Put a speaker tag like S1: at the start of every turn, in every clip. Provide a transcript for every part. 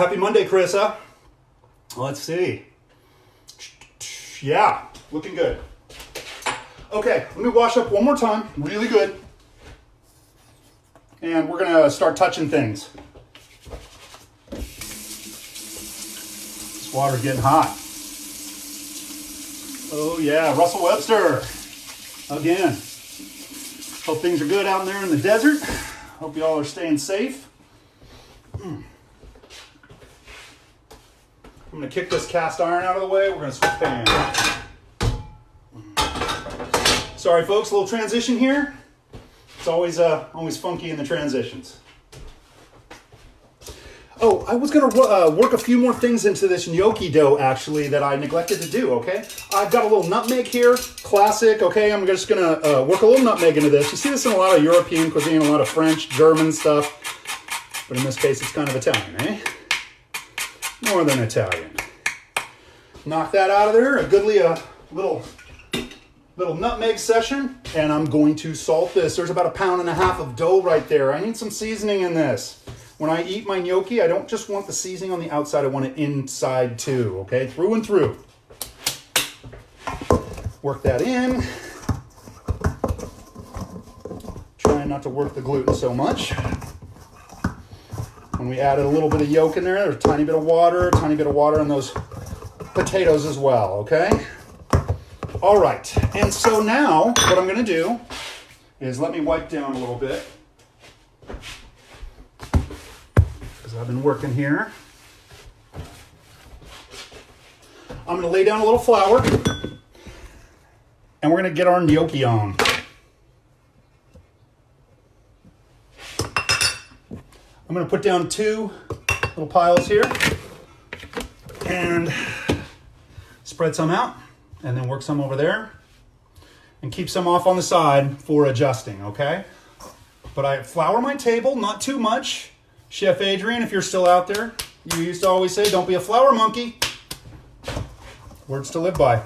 S1: Happy Monday, Carissa. Let's see. Yeah, looking good. Okay, let me wash up one more time, really good. And we're gonna start touching things. This water's getting hot. Oh yeah, Russell Webster. Again. Hope things are good out there in the desert. Hope you all are staying safe. I'm gonna kick this cast iron out of the way. We're gonna switch pans. Sorry folks, a little transition here. It's always funky in the transitions. Oh, I was going to work a few more things into this gnocchi dough, actually, that I neglected to do, okay? I've got a little nutmeg here, classic, okay? I'm just going to work a little nutmeg into this. You see this in a lot of European cuisine, a lot of French, German stuff. But in this case, it's kind of Italian, eh? Northern Italian. Knock that out of there, a goodly little nutmeg session. And I'm going to salt this. There's about 1.5 pounds of dough right there. I need some seasoning in this. When I eat my gnocchi, I don't just want the seasoning on the outside, I want it inside too, okay? Through and through. Work that in. Trying not to work the gluten so much. When we added a little bit of yolk in there, there's a tiny bit of water in those potatoes as well, okay? All right, and so now what I'm gonna do is let me wipe down a little bit. I've been working here. I'm going to lay down a little flour and we're going to get our gnocchi on. I'm going to put down 2 little piles here and spread some out and then work some over there and keep some off on the side for adjusting, okay? But I flour my table, not too much. Chef Adrian, if you're still out there, you used to always say, don't be a flour monkey. Words to live by.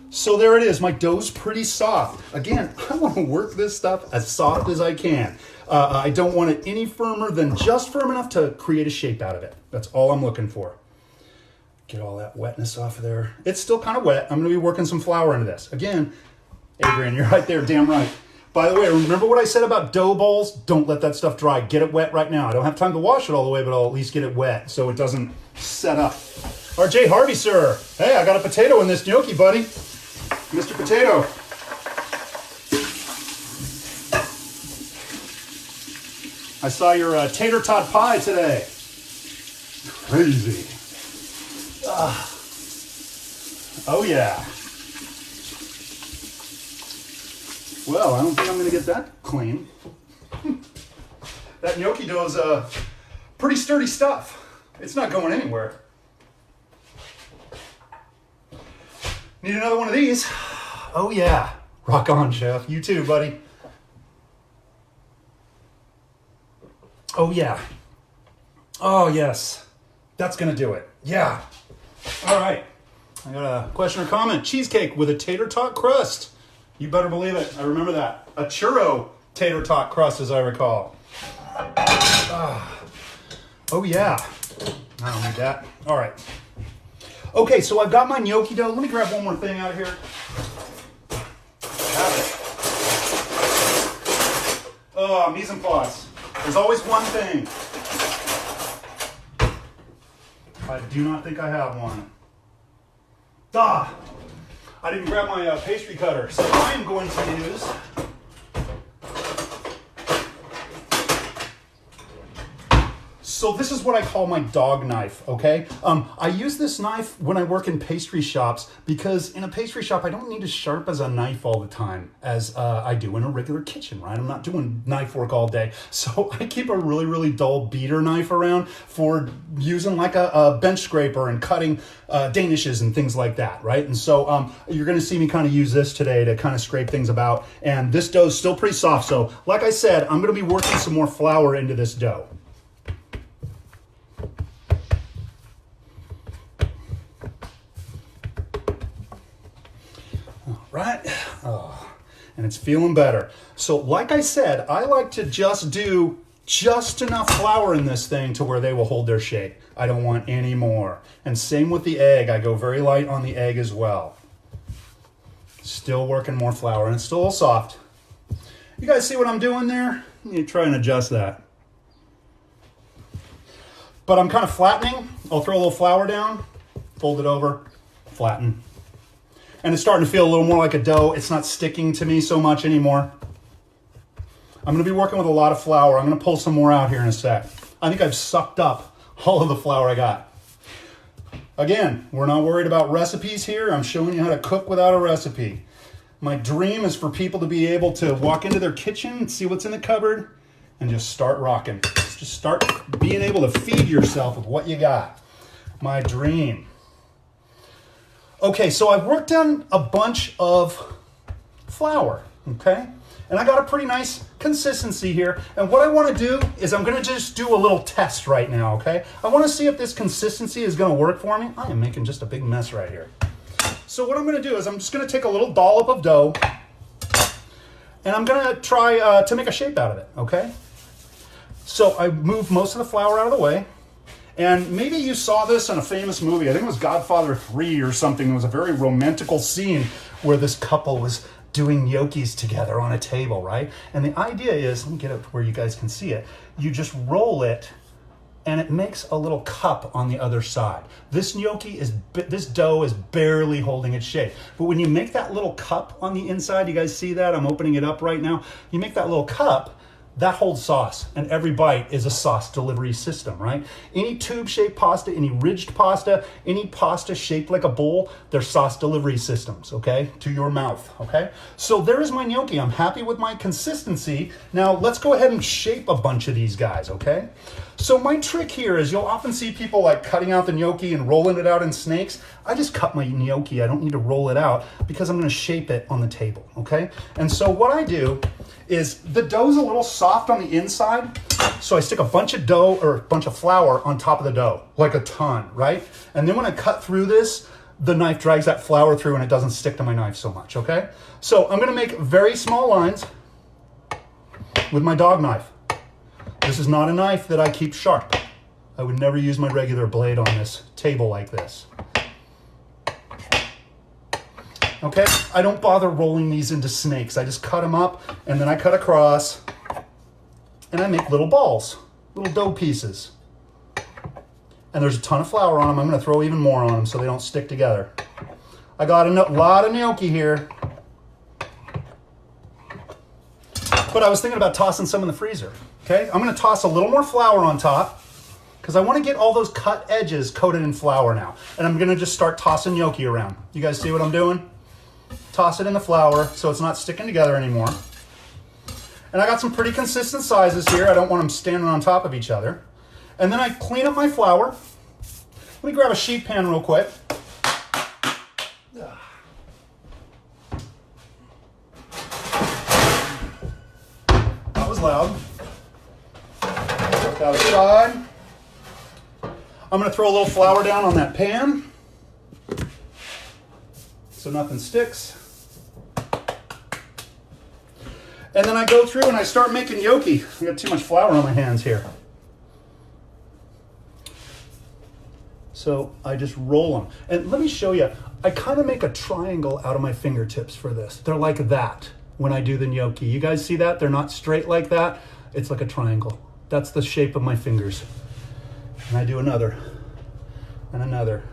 S1: So there it is. My dough's pretty soft. Again, I want to work this stuff as soft as I can. I don't want it any firmer than just firm enough to create a shape out of it. That's all I'm looking for. Get all that wetness off of there. It's still kind of wet. I'm going to be working some flour into this. Again, Adrian, you're right there. Damn right. By the way, remember what I said about dough balls? Don't let that stuff dry. Get it wet right now. I don't have time to wash it all the way, but I'll at least get it wet so it doesn't set up. R.J. Harvey, sir. Hey, I got a potato in this gnocchi, buddy. Mr. Potato. I saw your tater tot pie today. Crazy. Oh, yeah. Well, I don't think I'm going to get that clean. That gnocchi dough is pretty sturdy stuff. It's not going anywhere. Need another one of these? Oh yeah. Rock on, chef. You too, buddy. Oh yeah. Oh yes. That's going to do it. Yeah. All right. I got a question or comment. Cheesecake with a tater tot crust. You better believe it. I remember that. A churro tater tot crust, as I recall. Oh, yeah. I don't need that. All right. Okay, so I've got my gnocchi dough. Let me grab one more thing out of here. Have it. Oh, mise en place. There's always one thing. I do not think I have one. I didn't grab my pastry cutter, so I am going to use So this is what I call my dog knife, okay? I use this knife when I work in pastry shops because in a pastry shop, I don't need as sharp as a knife all the time as I do in a regular kitchen, right? I'm not doing knife work all day. So I keep a really, really dull beater knife around for using like a bench scraper and cutting danishes and things like that, right? And so you're gonna see me kind of use this today to kind of scrape things about. And this dough is still pretty soft. So like I said, I'm gonna be working some more flour into this dough. Right? Oh, and it's feeling better. So like I said, I like to just do just enough flour in this thing to where they will hold their shape. I don't want any more. And same with the egg. I go very light on the egg as well. Still working more flour, and it's still a little soft. You guys see what I'm doing there? You try and adjust that. But I'm kind of flattening. I'll throw a little flour down, fold it over, flatten. And it's starting to feel a little more like a dough. It's not sticking to me so much anymore. I'm going to be working with a lot of flour. I'm going to pull some more out here in a sec. I think I've sucked up all of the flour I got. Again, we're not worried about recipes here. I'm showing you how to cook without a recipe. My dream is for people to be able to walk into their kitchen, see what's in the cupboard, and just start rocking. Just start being able to feed yourself with what you got. My dream. Okay, so I've worked on a bunch of flour, okay? And I got a pretty nice consistency here. And what I want to do is I'm going to just do a little test right now, okay? I want to see if this consistency is going to work for me. I am making just a big mess right here. So what I'm going to do is I'm just going to take a little dollop of dough and I'm going to try to make a shape out of it, okay? So I moved most of the flour out of the way. And maybe you saw this in a famous movie. I think it was Godfather 3 or something. It was a very romantical scene where this couple was doing gnocchis together on a table, right? And the idea is, let me get it where you guys can see it. You just roll it and it makes a little cup on the other side. This this dough is barely holding its shape. But when you make that little cup on the inside, you guys see that? I'm opening it up right now. You make that little cup, that holds sauce, and every bite is a sauce delivery system, right? Any tube-shaped pasta, any ridged pasta, any pasta shaped like a bowl, they're sauce delivery systems, okay? To your mouth, okay? So there's my gnocchi. I'm happy with my consistency. Now let's go ahead and shape a bunch of these guys, okay? So my trick here is you'll often see people like cutting out the gnocchi and rolling it out in snakes. I just cut my gnocchi. I don't need to roll it out because I'm going to shape it on the table, okay? And so what I do is the dough's a little soft on the inside, so I stick a bunch of dough or a bunch of flour on top of the dough, like a ton, right? And then when I cut through this, the knife drags that flour through and it doesn't stick to my knife so much, okay? So I'm gonna make very small lines with my dog knife. This is not a knife that I keep sharp. I would never use my regular blade on this table like this. Okay, I don't bother rolling these into snakes. I just cut them up and then I cut across and I make little balls, little dough pieces. And there's a ton of flour on them. I'm gonna throw even more on them so they don't stick together. I got a lot of gnocchi here, but I was thinking about tossing some in the freezer, okay? I'm gonna toss a little more flour on top because I wanna get all those cut edges coated in flour now. And I'm gonna just start tossing gnocchi around. You guys see what I'm doing? Toss it in the flour so it's not sticking together anymore. And I got some pretty consistent sizes here. I don't want them standing on top of each other. And then I clean up my flour. Let me grab a sheet pan real quick. That was loud. Put that aside. I'm gonna throw a little flour down on that pan so nothing sticks. And then I go through and I start making gnocchi. I got too much flour on my hands here. So I just roll them. And let me show you, I kind of make a triangle out of my fingertips for this. They're like that when I do the gnocchi. You guys see that? They're not straight like that. It's like a triangle. That's the shape of my fingers. And I do another and another.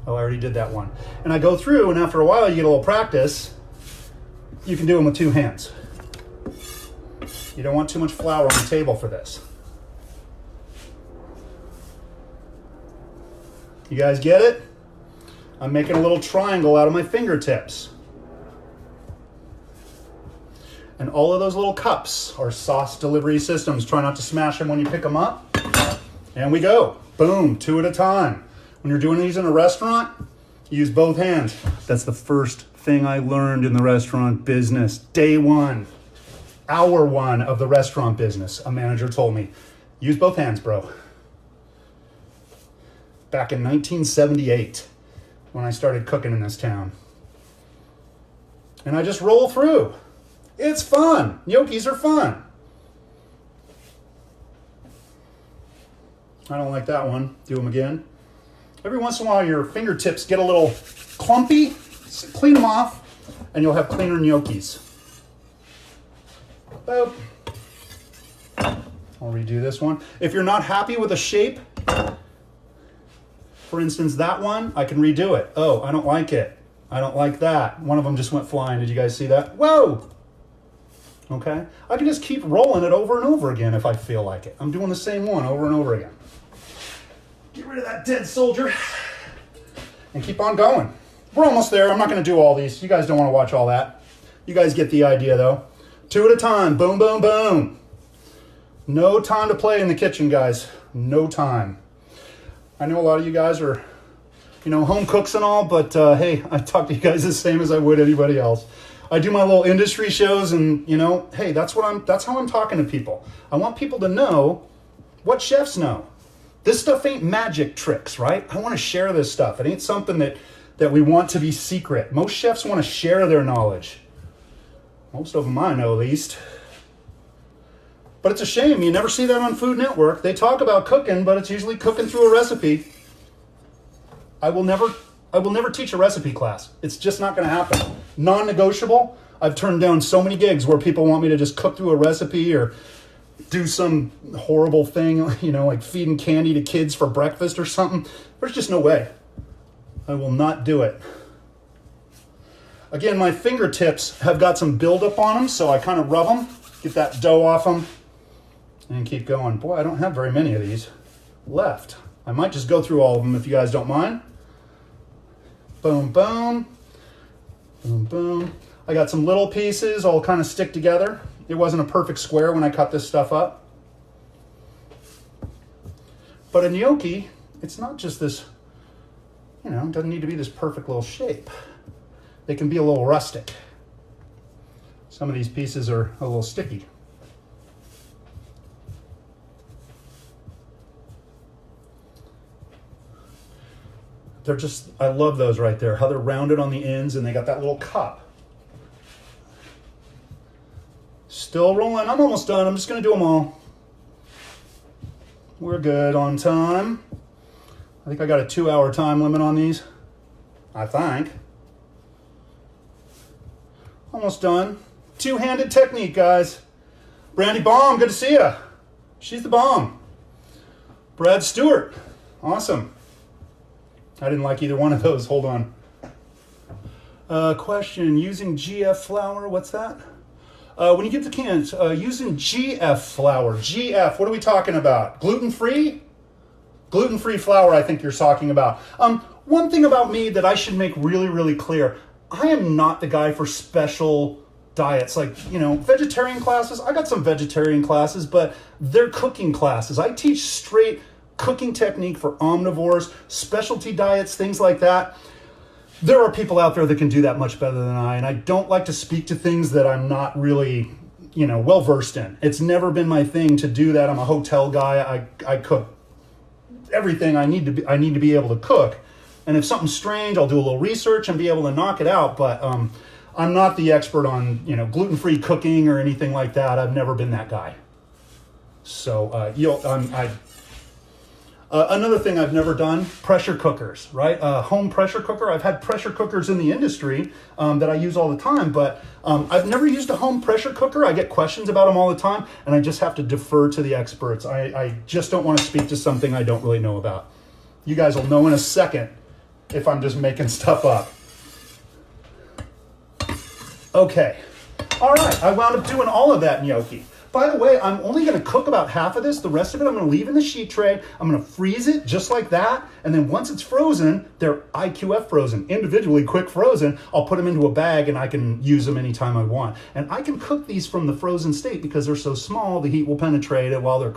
S1: Oh, I already did that one. And I go through, and after a while you get a little practice. You can do them with two hands. You don't want too much flour on the table for this. You guys get it? I'm making a little triangle out of my fingertips. And all of those little cups are sauce delivery systems. Try not to smash them when you pick them up. And we go. Boom, two at a time. When you're doing these in a restaurant, use both hands. That's the first thing I learned in the restaurant business. Day one, hour one of the restaurant business. A manager told me, use both hands, bro. Back in 1978, when I started cooking in this town. And I just roll through. It's fun. Gnocchis are fun. I don't like that one. Do them again. Every once in a while, your fingertips get a little clumpy. Clean them off, and you'll have cleaner gnocchis. Boop. I'll redo this one. If you're not happy with a shape, for instance, that one, I can redo it. Oh, I don't like it. I don't like that. One of them just went flying. Did you guys see that? Whoa! Okay. I can just keep rolling it over and over again if I feel like it. I'm doing the same one over and over again. Get rid of that dead soldier and keep on going. We're almost there. I'm not going to do all these. You guys don't want to watch all that. You guys get the idea, though. 2 at a time. Boom, boom, boom. No time to play in the kitchen, guys. No time. I know a lot of you guys are, home cooks and all, but hey, I talk to you guys the same as I would anybody else. I do my little industry shows, and hey, that's how I'm talking to people. I want people to know what chefs know. This stuff ain't magic tricks, right? I want to share this stuff. It ain't something that we want to be secret. Most chefs want to share their knowledge. Most of them I know, at least. But it's a shame. You never see that on Food Network. They talk about cooking, but it's usually cooking through a recipe. I will never teach a recipe class. It's just not going to happen. Non-negotiable. I've turned down so many gigs where people want me to just cook through a recipe or do some horrible thing, like feeding candy to kids for breakfast or something. There's just no way. I will not do it. Again, my fingertips have got some buildup on them, so I kind of rub them, get that dough off them, and keep going. Boy, I don't have very many of these left. I might just go through all of them if you guys don't mind. Boom, boom. Boom, boom. I got some little pieces all kind of stick together. It wasn't a perfect square when I cut this stuff up. But a gnocchi, it's not just this, it doesn't need to be this perfect little shape. They can be a little rustic. Some of these pieces are a little sticky. I love those right there, how they're rounded on the ends and they got that little cup. Still rolling. I'm almost done. I'm just going to do them all. We're good on time. I think I got a 2-hour time limit on these. I think. Almost done. Two-handed technique, guys. Brandy Baum, good to see ya. She's the bomb. Brad Stewart, awesome. I didn't like either one of those. Hold on. Question, using GF flour, what's that? When you get the cans, using GF flour. GF, what are we talking about? Gluten-free? Gluten-free flour, I think you're talking about. One thing about me that I should make really, really clear, I am not the guy for special diets, like, vegetarian classes. I got some vegetarian classes, but they're cooking classes. I teach straight cooking technique for omnivores, specialty diets, things like that. There are people out there that can do that much better than I, and I don't like to speak to things that I'm not really, well versed in. It's never been my thing to do that. I'm a hotel guy. I cook everything I need to be able to cook. And if something's strange, I'll do a little research and be able to knock it out. But I'm not the expert on, gluten-free cooking or anything like that. I've never been that guy. So another thing I've never done, pressure cookers, right? Home pressure cooker. I've had pressure cookers in the industry that I use all the time, but I've never used a home pressure cooker. I get questions about them all the time, and I just have to defer to the experts. I just don't want to speak to something I don't really know about. You guys will know in a second if I'm just making stuff up. Okay. All right. I wound up doing all of that gnocchi. By the way, I'm only going to cook about half of this. The rest of it I'm going to leave in the sheet tray. I'm going to freeze it just like that. And then once it's frozen, they're IQF frozen, individually quick frozen. I'll put them into a bag and I can use them anytime I want. And I can cook these from the frozen state because they're so small, the heat will penetrate it while they're